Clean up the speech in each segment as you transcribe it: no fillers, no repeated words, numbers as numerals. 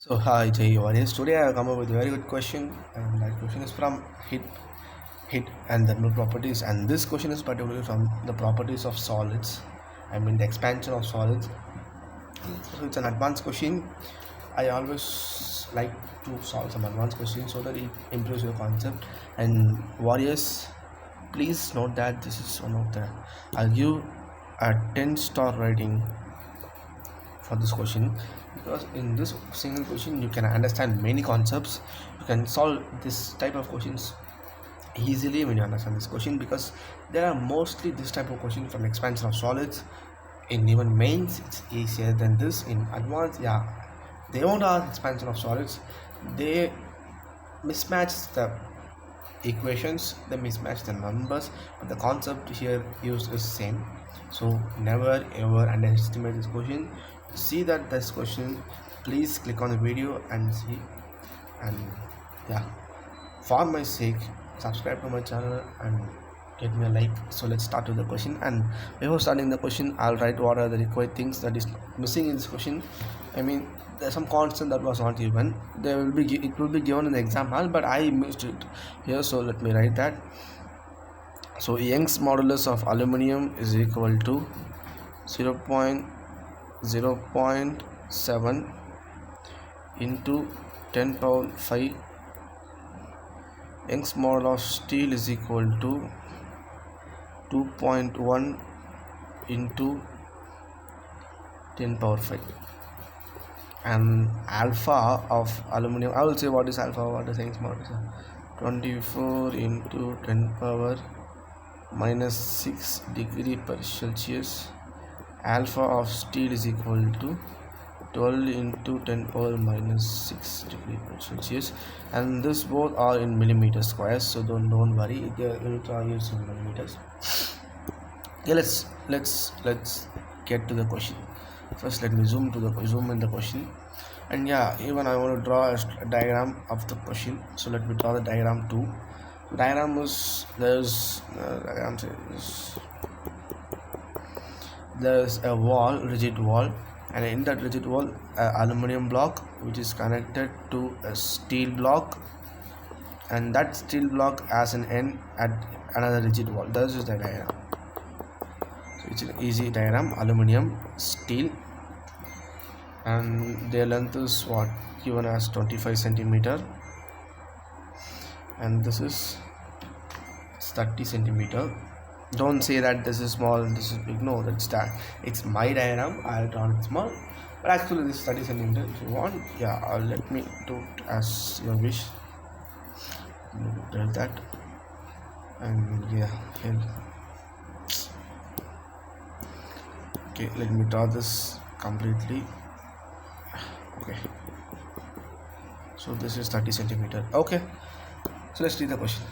So hi JEE audience. Today I have come up with a very good question, and that question is from hit and thermal properties. And this question is particularly from the properties of solids. I mean the expansion of solids. So it's an advanced question. I always like to solve some advanced questions so that it improves your concept. And warriors, please note that this is one of the. I'll give a 10-star rating for this question, because in this single question you can understand many concepts. You can solve this type of questions easily when you understand this question, because there are mostly this type of question from expansion of solids. In even mains it's easier than this. In advanced, yeah, they won't ask expansion of solids. They mismatch the equations, they mismatch the numbers, but the concept here used is same. So never ever underestimate this question. See that this question, please click on the video and see. And yeah, for my sake, subscribe to my channel and get me a like. So let's start with the question. And before starting the question, I'll write what are the required things that is missing in this question. I mean, there's some constant that was not given. There will be, it will be given in the exam hall, but I missed it here, so let me write that. So Young's modulus of aluminum is equal to 0.7 into 10 power 5. Young's model of steel is equal to 2.1 into 10 power 5. And alpha of aluminum, I will say what is alpha, what is Young's modulus. 24 into 10 power minus 6 degree per Celsius. Alpha of steel is equal to 12 into 10 power minus 6 degree per Celsius, and this both are in millimeters squares, so don't worry, the units are used in millimeters. Yeah, let's get to the question. First let me zoom in the question. And yeah, even I want to draw a diagram of the question, so let me draw the diagram too. Diagram is there's a wall, rigid wall, and in that rigid wall aluminum block which is connected to a steel block, and that steel block has an end at another rigid wall. This is the diagram. So it's an easy diagram. Aluminum, steel, and their length is what given as 25 centimeter, and this is 30 centimeter. Don't say that this is small, this is big. No, that's that. It's my diagram. I'll draw it small, but actually this is 30 centimeter. If you want, yeah, let me do it as your wish. Do that, and yeah, here. Okay, let me draw this completely. Okay, so this is 30 centimeter. Okay, so let's read the question.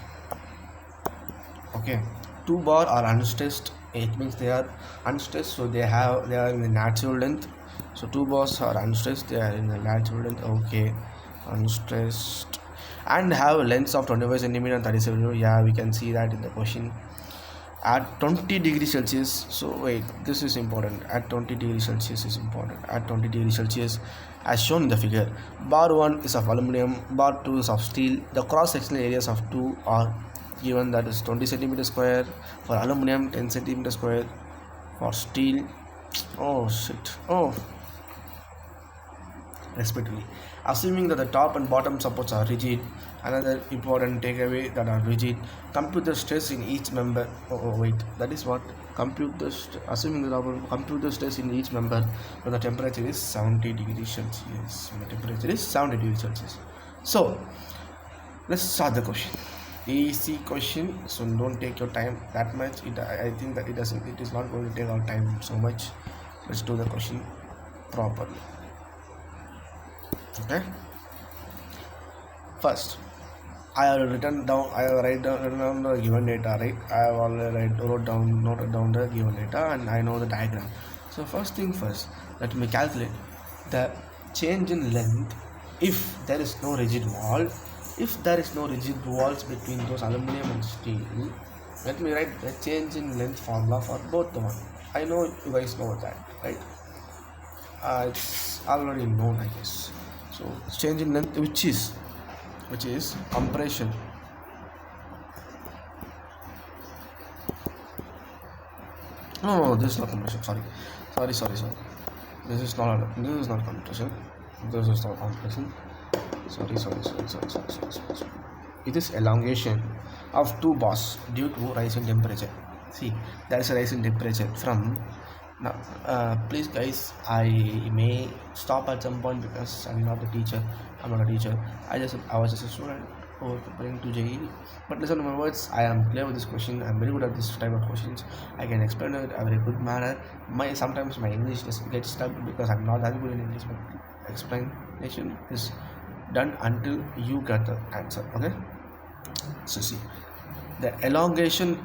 Okay, two bar are unstressed. It means they are unstressed, so they are in the natural length. So two bars are unstressed, they are in the natural length. Okay, unstressed, and have a length of 25 centimeter and 37 centimeter. Yeah, we can see that in the question. At 20 degrees Celsius, so wait, this is important. At 20 degrees Celsius is important. At 20 degrees Celsius, as shown in the figure, bar 1 is of aluminum, bar 2 is of steel. The cross sectional areas of 2 are given, that is 20 centimeter square for aluminum, 10 centimeter square for steel. Oh shit, oh, respectively. Assuming that the top and bottom supports are rigid, another important takeaway that are rigid, compute the stress in each member. Wait, that is what? Assuming the compute the stress in each member when the temperature is 70 degrees Celsius. When the temperature is 70 degrees Celsius. So let's start the question. Easy question, so don't take your time that much. I think that it is not going to take our time so much. Let's do the question properly. Okay, first I have written down the given data, right? I have already noted down the given data, and I know the diagram. So first thing first, let me calculate the change in length if there is no rigid wall. If there is no rigid walls between those aluminum and steel, let me write the change in length formula for both the one. I know you guys know that, right? It's already known, I guess. So change in length, which is compression. No, this is not compression. Sorry. This is not compression. This is not compression. Sorry. It is elongation of two bars due to rise in temperature. See, there is a rise in temperature from now. Please, guys, I may stop at some point because I'm not a teacher. I was just a student who was preparing to JEE. But listen to my words. I am clear with this question. I'm very good at this type of questions. I can explain it in a very good manner. Sometimes my English just gets stuck because I'm not that good in English. But explanation is done until you get the answer. Okay. So see, the elongation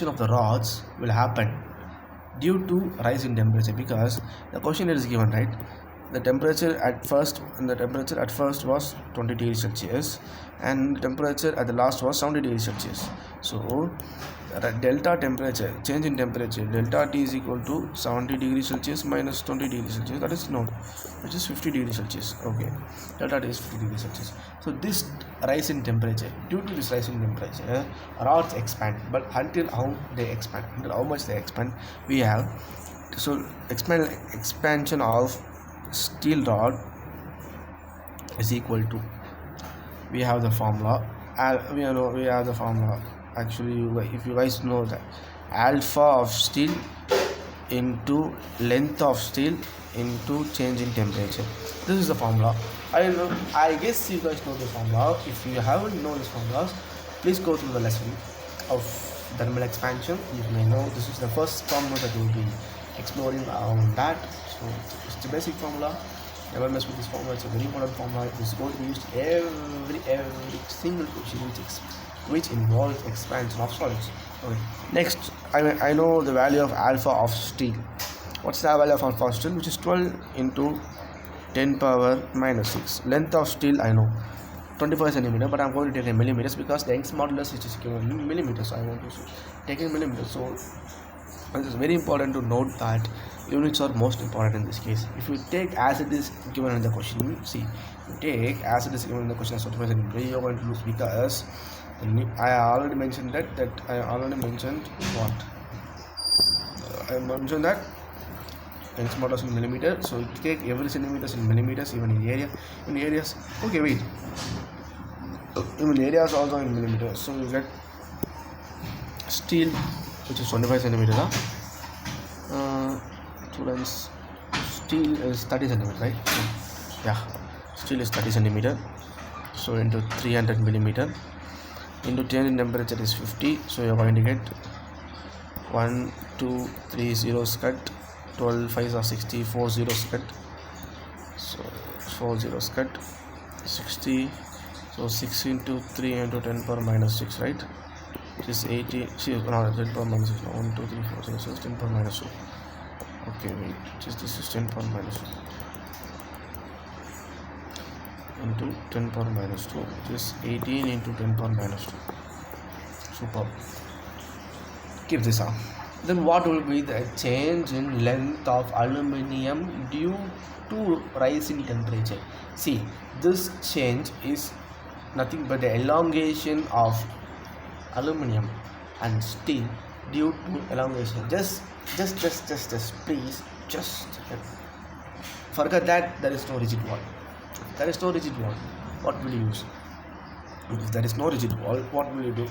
of the rods will happen due to rise in temperature, because the question is given, right? The temperature at first was 20 degrees Celsius and temperature at the last was 70 degrees Celsius. So delta temperature, change in temperature, delta T is equal to 70 degrees Celsius minus 20 degrees Celsius, that is known, which is 50 degrees Celsius. Okay, delta T is 50 degrees Celsius. So this rise in temperature, due to this rise in temperature, rods expand. But until how much they expand, we have expansion of steel rod is equal to, we have the formula. Actually, if you guys know that alpha of steel into length of steel into change in temperature, this is the formula. I guess you guys know the formula. If you haven't known this formula, please go through the lesson of thermal expansion. You may know this is the first formula that we will be exploring on that. So it's the basic formula. Never mess with this formula. It's a very important formula. It is going to be used every single question which involves expansion of solids. Okay. Next, I know the value of alpha of steel. What's the value of alpha of steel? Which is 12 into 10 power minus 6. Length of steel I know 25 centimeter, but I'm going to take in millimeters because the Young's modulus is given in millimeters. So I want to take in millimeters. So it is very important to note that units are most important in this case. If you take as it is given in the question, see, you take as it is given in the question as 25 centimeter, you are going to lose because I already mentioned that I mentioned that Young's modulus in millimeter. So you take every centimeters in millimeters, even in areas. Okay, wait. Even areas also in millimeters. So you get steel, which is 25 centimeters. Students, steel is 30 centimeters, right? Yeah, steel is 30 centimeter. So into 300 millimeter into change in temperature is 50. So you're going to get 1, 2, 3 zeros cut, 12 5s are 60, 4 zeros cut. So 4 zeros cut, 60. So 6 into 3 into 10 power minus 6, right? It is 80. See, no, 10 power minus 6. No, 1, 2, 3, 4, 6, 6, 10 power minus 2. Okay, wait. This is 10 power minus 2 into 10 power minus 2, which is 18 into 10 power minus 2. Super. Keep this up. Then what will be the change in length of aluminium due to rise in temperature? See, this change is nothing but the elongation of aluminium and steel due to elongation. Just please, just forget that there is no rigid wall. What will you use? If there is no rigid wall, what will you do?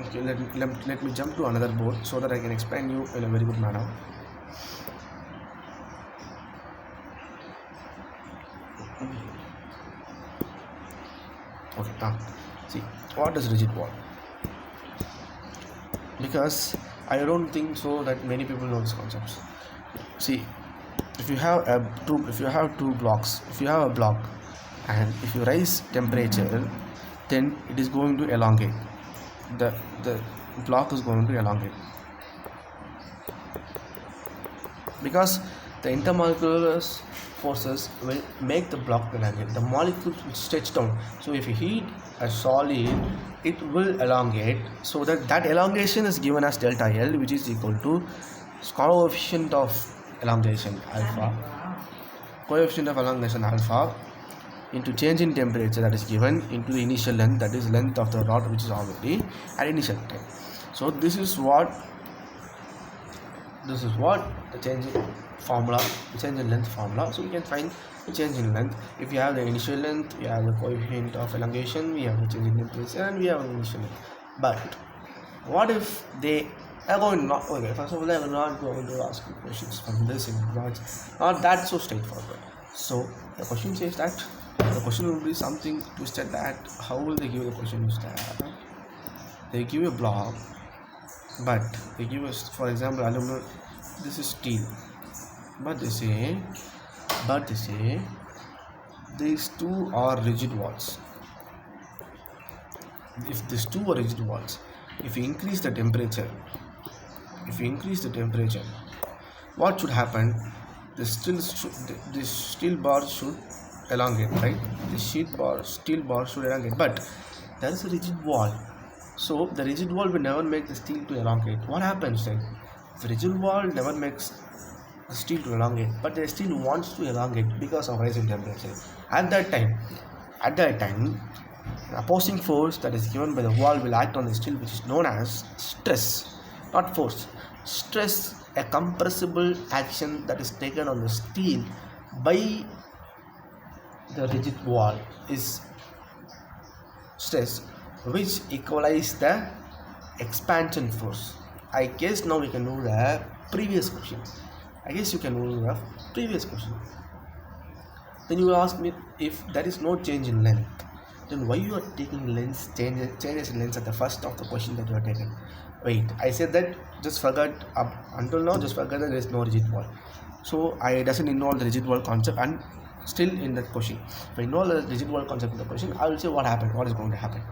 Okay, let me jump to another board so that I can explain you in a very good manner. Okay, see, what is rigid wall? Because I don't think so that many people know these concepts. See, if you have two blocks, if you have a block and if you raise temperature, then it is going to elongate. The block is going to elongate because the intermolecular forces will make the block elongate. The molecules will stretch down. So if you heat a solid, it will elongate. So that elongation is given as delta L, which is equal to coefficient of elongation alpha. into change in temperature that is given into the initial length, that is length of the rod which is already at initial time. So this is what the change in formula, change in length formula. So we can find the change in length. If you have the initial length, we have the coefficient of elongation, we have the change in temperature, and we have the initial length. But what if they are going not okay? First of all, I will not go into ask you questions from this in not that so straightforward. So the question says that the question will be something twisted. That how will they give the question is that they give a block, but they give us, for example, aluminum. This is steel, but they say these two are rigid walls. If these two are rigid walls, if you increase the temperature, what should happen? This steel bar should elongate, right? The steel bar should elongate, but there is a rigid wall. So the rigid wall will never make the steel to elongate. What happens then? The rigid wall never makes the steel to elongate, but the steel wants to elongate because of rising temperature. At that time, the opposing force that is given by the wall will act on the steel, which is known as stress, not force. Stress, a compressible action that is taken on the steel by the rigid wall, is stress, which equalize the expansion force. I guess now we can do the previous question. Then you will ask me, if there is no change in length, then why you are taking changes in length at the first of the question that you are taking? Wait, I said that just forget until now, just forget that there is no rigid wall. So I doesn't involve the rigid wall concept, and still in that question, if I involve the rigid wall concept in the question, I will say what is going to happen.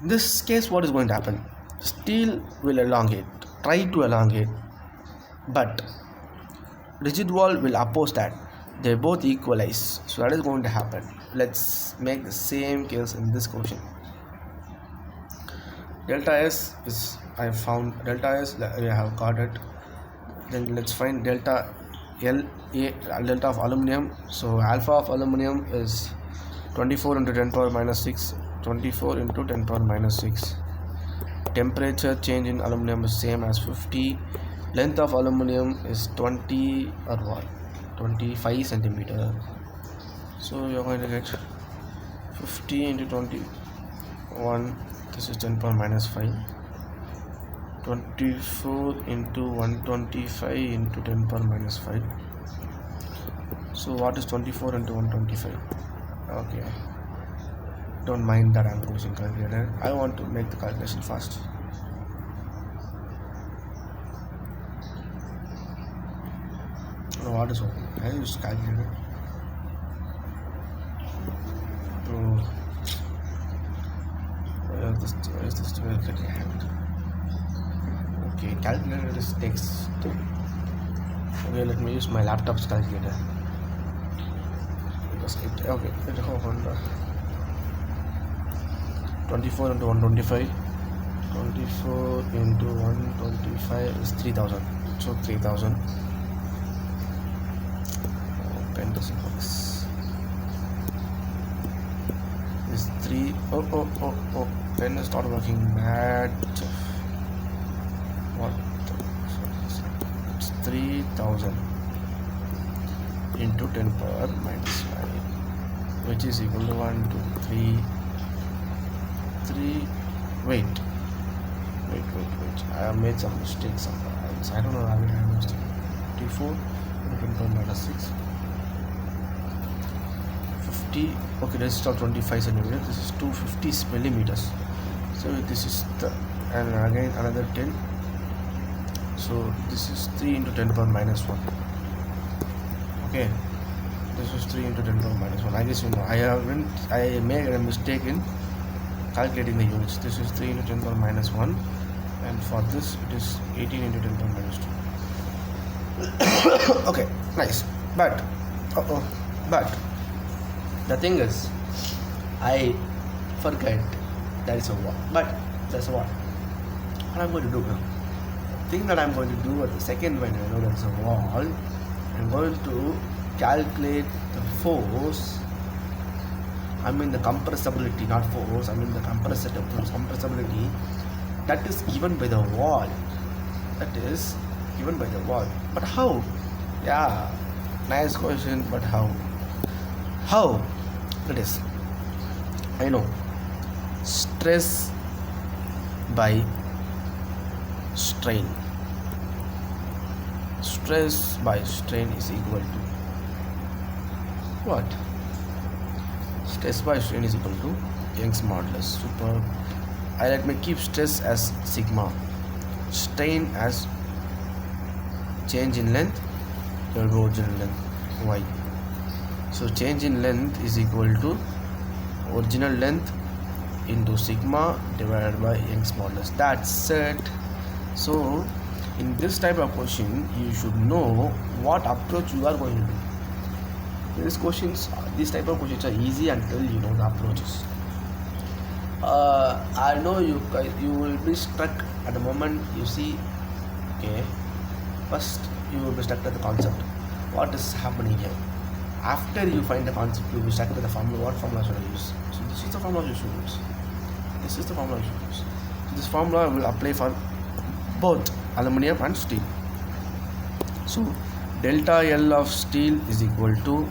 In this case, what is going to happen? Steel will elongate, try to elongate, but rigid wall will oppose that. They both equalize. So that is going to happen. Let's make the same case in this question. Delta S is, I have found delta S, we have got it. Then let's find delta L, delta of aluminum. So alpha of aluminum is 24 into 10 power minus 6. 24 into 10 power minus 6. Temperature change in aluminum is same as 50. Length of aluminum is 20 or what? 25 centimeter. So you're going to get 50 into 21. This is 10 power minus 5. 24 into 125 into 10 power minus 5. So what is 24 into 125? Okay. Don't mind that I'm using calculator. I want to make the calculation fast. What is open? I use calculator. This will get a hand. Okay, calculator just takes 2. Okay, let me use my laptop's calculator. Because it opened. 24 into 125. 24 into 125 is 3000. So 3000. Pen doesn't work. Is 3. Oh. Pen is not working. Mad. What? It's 3000 into 10 power minus 5, which is equal to 1, 2, 3. Wait. I have made some mistakes sometimes. I don't know how I have mistake. 24 into 10 power minus 6. 50. Okay, this is 25 centimeters. This is 250 millimeters. So this is and again another 10. So this is 3 into 10 power minus 1. Okay, this is 3 into 10 power minus 1. I guess you know I made a mistake in calculating the units. This is 3 into 10 power minus 1, and for this it is 18 into 10 power minus 2. Okay, nice. But the thing is, I forget there is a wall. But there's a wall. What I'm going to do now? The thing that I'm going to do at the second when I know there's a wall, I'm going to calculate the force I mean the compressibility, not force, I mean the compressibility that is given by the wall. That is given by the wall. But how? Yeah, nice question, but how? How? It is. I know. Stress by strain. Stress by strain is equal to what? Stress by strain is equal to Young's modulus. Super. I let me keep stress as sigma, strain as change in length, original length y. So change in length is equal to original length into sigma divided by Young's modulus. That's it. So in this type of question, you should know what approach you are going to do. These type of questions are easy until you know the approaches. I know you will be stuck at the moment you see. Okay, first you will be stuck at the concept. What is happening here? After you find the concept, you will be stuck at the formula. What formula should I use? So this is the formula you should use. This is the formula you should use. So this formula will apply for both aluminum and steel. So delta L of steel is equal to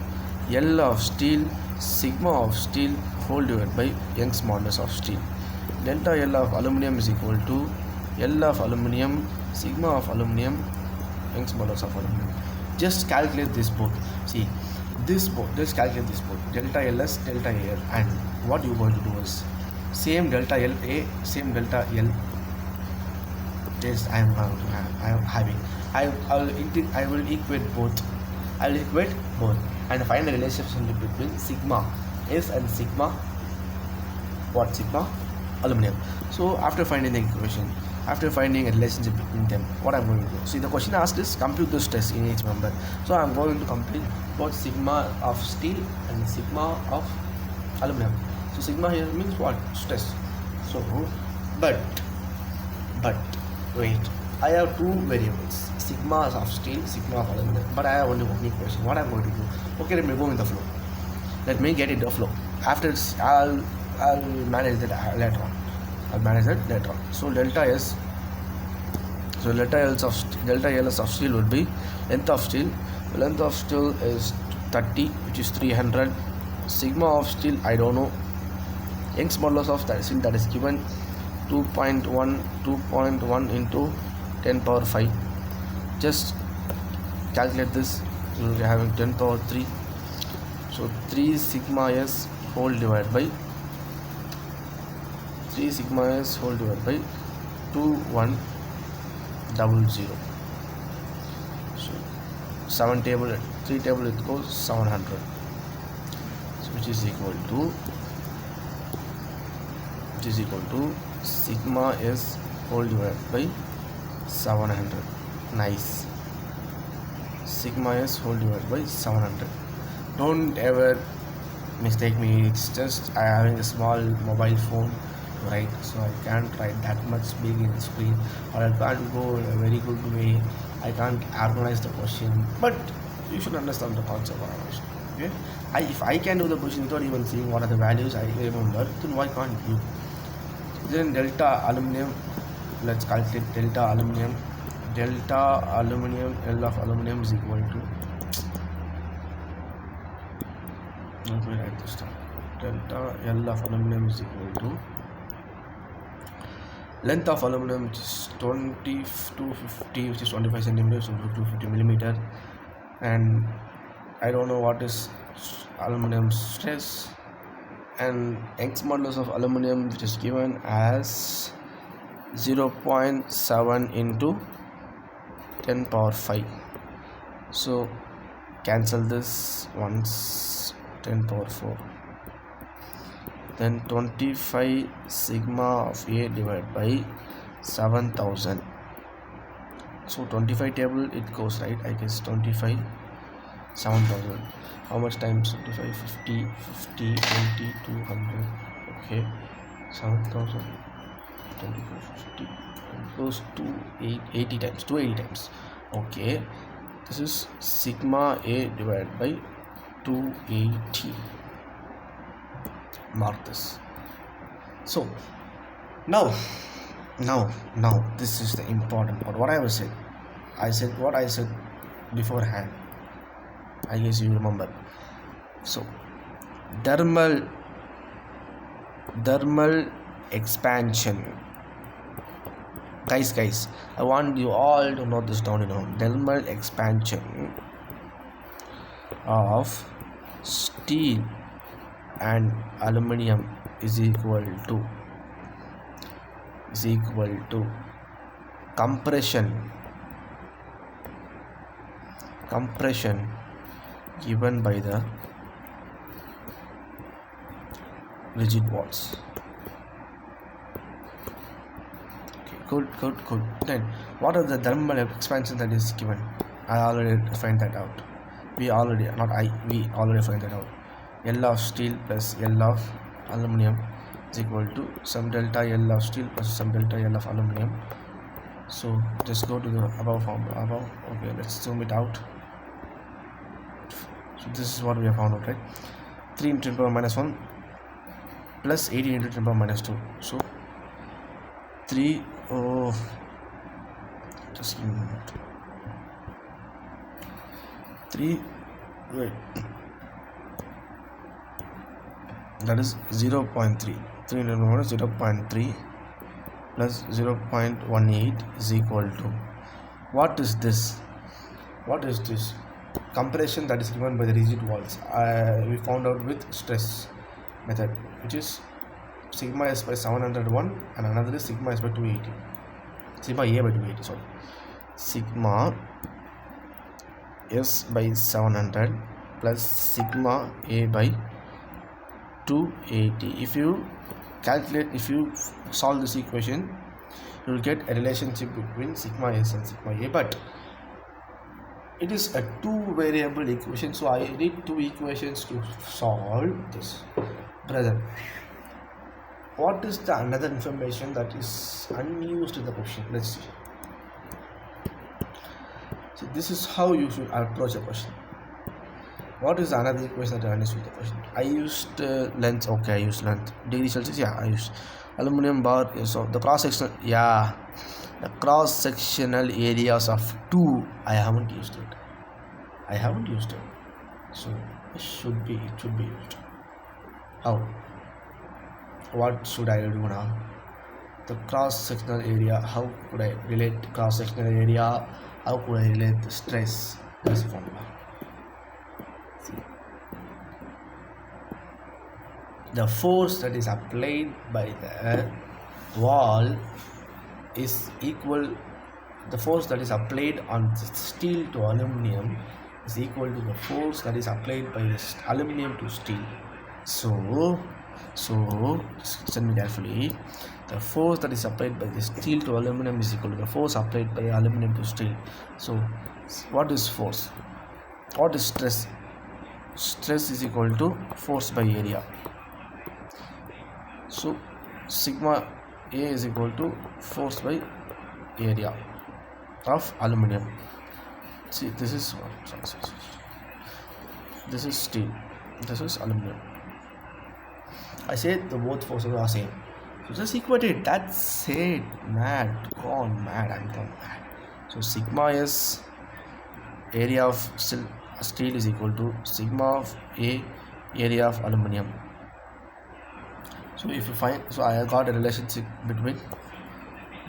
L of steel sigma of steel whole divided by Young's modulus of steel. Delta L of aluminum is equal to L of aluminum sigma of aluminum Young's modulus of aluminum. Just calculate this both. See this both. Just calculate this both. Delta LS, delta AL, and what you are going to do is same delta LA, same delta L. This I am going to have. I will equate both. I will equate both and find the relationship between sigma S and sigma aluminum. So after finding the equation, after finding a relationship between them, what I'm going to do? See, the question asked is compute the stress in each member. So I'm going to complete both sigma of steel and sigma of aluminum. So sigma here means what? Stress. So but wait, I have two variables, sigma of steel, sigma of aluminum, but I have only one equation. What I'm going to do? Okay, let me go in the flow. Let me get it the flow. After I'll manage that later on. I'll manage that later on. So delta S. So delta Ls of steel would be length of steel. The length of steel is 30, which is 300. Sigma of steel, I don't know. Young's modulus of that steel, that is given 2.1 into 10 power 5. Just calculate this. You will be having 10 power 3. So 3 sigma S whole divided by 2100. So 3 table it goes 700. So which is equal to sigma S whole divided by 700. Nice. Sigma S whole divided by 700. Don't ever mistake me. It's just I having a small mobile phone, right? So I can't write that much big in the screen, or I can't go in a very good way. I can't organize the question, but you should understand the concept of organization. Okay? If I can do the question without even seeing what are the values I remember, then why can't you? Then delta aluminum, let's calculate delta aluminum. Delta aluminum, L of aluminum is equal to, let me write this down. Delta L of aluminum is equal to length of aluminum, which is 250, which is 25 centimeters, 250 millimeter, and I don't know what is aluminum stress, and Young's modulus of aluminum, which is given as 0.7 into 10 power 5. So cancel this once, 10 power 4. Then 25 sigma of A divided by 7000. So 25 table it goes, right? I guess 25 7000. How much times 25? 50, 20, 200. Okay, 7000, 25, 50. It goes to 80 times, 280 times. Okay, this is sigma A divided by 280. Mark this. So now this is the important part. What I said, what I said beforehand. I guess you remember. So dermal expansion. Guys, I want you all to note this down. Dermal expansion of steel and aluminium is equal to compression given by the rigid walls. Okay, good. Then what are the thermal expansion that is given? I already find that out. We already find that out. L of steel plus L of aluminium is equal to some delta L of steel plus some delta L of aluminium. So just go to the above formula. Okay, let's zoom it out. So this is what we have found out, right? 3 into 10 power minus 1 plus 18 into 10 power minus 2. So 3, just give me a minute. 3, wait, that is 0.3. 3 into 10 minus 0.3 plus 0.18 is equal to, what is this? Compression that is given by the rigid walls. We found out with stress method, which is sigma s by 701 and another is sigma s by 280. Sigma a by 280, sorry. Sigma s by 700 plus sigma a by 280. If you solve this equation, you will get a relationship between sigma s and sigma a, but it is a 2 variable equation, so I need 2 equations to solve this. Brother, what is the another information that is unused in the question? Let's see. So this is how you should approach a question. What is another equation that I used with the question? I used length. Okay, I used length. Degree Celsius. Yeah, I used aluminum bar. So the cross sectional. Yeah, the cross sectional areas of 2. I haven't used it. So it should be used. How? What should I do now? The cross sectional area. How could I relate cross sectional area? How could I relate the stress? That's the formula. See. The force that is applied by the wall is equal. The force that is applied on steel to aluminum is equal to the force that is applied by the aluminum to steel. So listen me carefully. The force that is applied by the steel to aluminum is equal to the force applied by aluminum to steel. So what is force? What is stress? Stress is equal to force by area. So sigma A is equal to force by area of aluminum. See, this is this is steel, this is aluminum. I said the both forces are same, so just equate it. That's it. I'm gone mad. So sigma S area of steel is equal to sigma of A area of aluminum. So if you find, so I got a relationship between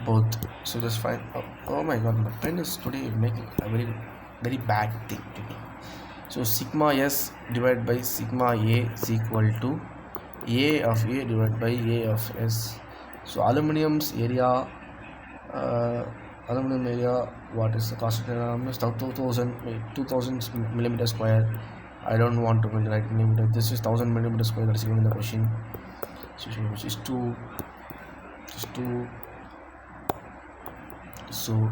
both. So just find. Oh my god, my pen is today making a very bad thing to me. So sigma S divided by sigma A is equal to A of A divided by A of S. So aluminum's area, what is the cost? 2000 millimeter square. I don't want to write millimeter. This is 1000 millimeter square that is given in the question. Which is 2. So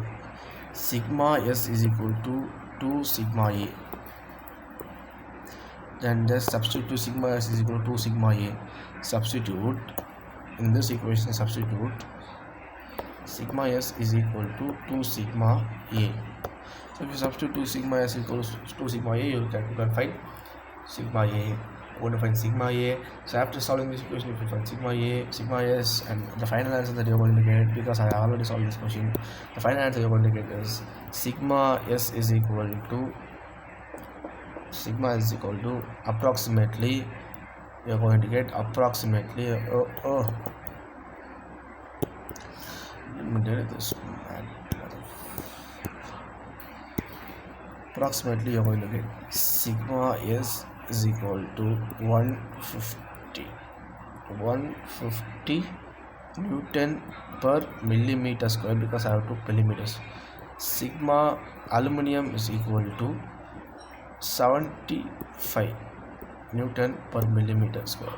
sigma S is equal to 2 sigma A. Then just substitute 2 sigma S is equal to 2 sigma A. Substitute in this equation. Substitute sigma S is equal to 2 sigma A. So if you substitute 2 sigma S equals 2 sigma A, you can find sigma A I'm going to find sigma A. So after solving this equation, if you find sigma A, sigma S, and the final answer that you're going to get, because I already solved this question, the final answer you're going to get is sigma S is equal to approximately, you're going to get approximately let me delete this. Approximately you're going to get sigma S is equal to 150 Newton per millimeter square, because I have 2 millimeters. Sigma aluminum is equal to 75 Newton per millimeter square.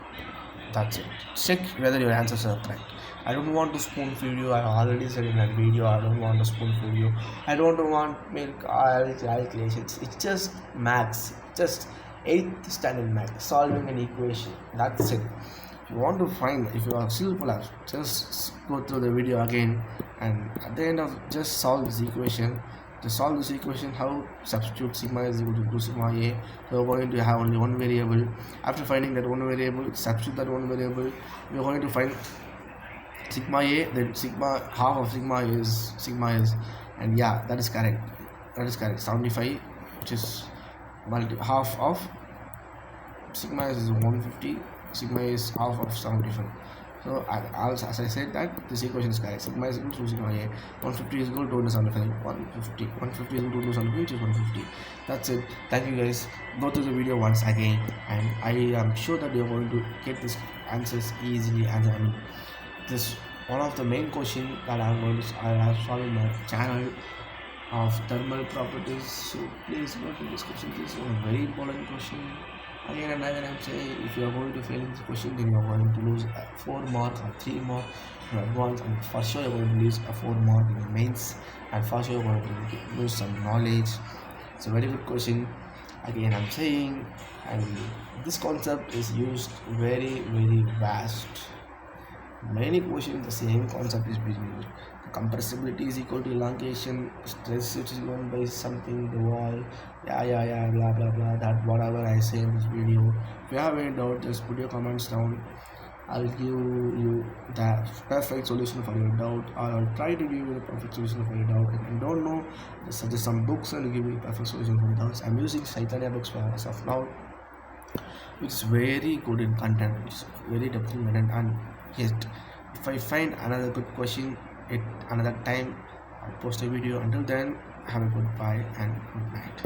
That's it. Check whether your answers are correct. I don't want to spoon feed you. I already said in that video, I don't want to spoon feed you. I don't want milk calculations. It's just maths, just 8th standard math, solving an equation. That's it. If you want to find, if you are still collapsed, just go through the video again, and at the end of just solve this equation. To solve this equation, how substitute sigma is equal to 2 sigma A. So we're going to have only one variable. After finding that one variable, substitute that one variable, we're going to find sigma A, then sigma, half of sigma is and yeah, that is correct. 75, which is half of sigma is 150, sigma is half of 75. So as I said that this equation is correct. Sigma is equal to sigma A. 150 is equal to 275. 150 is equal to 275, which is 150. That's it. Thank you guys. Go through the video once again, and I am sure that you're going to get these answers easily. And I mean, this one of the main question that I have solved in my channel of thermal properties. So please go to this question. This is a very important question. Again and again, I'm saying, if you are going to fail in this question, then you are going to lose a 4 mark or 3 mark in advance, and for sure you're going to lose a 4 mark in the mains, and for sure you're going to lose some knowledge. It's a very good question. Again, I'm saying, and this concept is used very vast. Many questions the same concept is being used. Compressibility is equal to elongation, stress is given by something, the wall, blah blah blah, that whatever I say in this video. If you have any doubt, just put your comments down. I'll give you the perfect solution for your doubt, or I'll try to give you the perfect solution for your doubt. If you don't know, just suggest some books and give you the perfect solution for your doubts. I'm using Chaitanya books for as of now, which is very good in content, which is very depth in content. And yet, if I find another good question at another time, I'll post a video. Until then, have a goodbye and good night.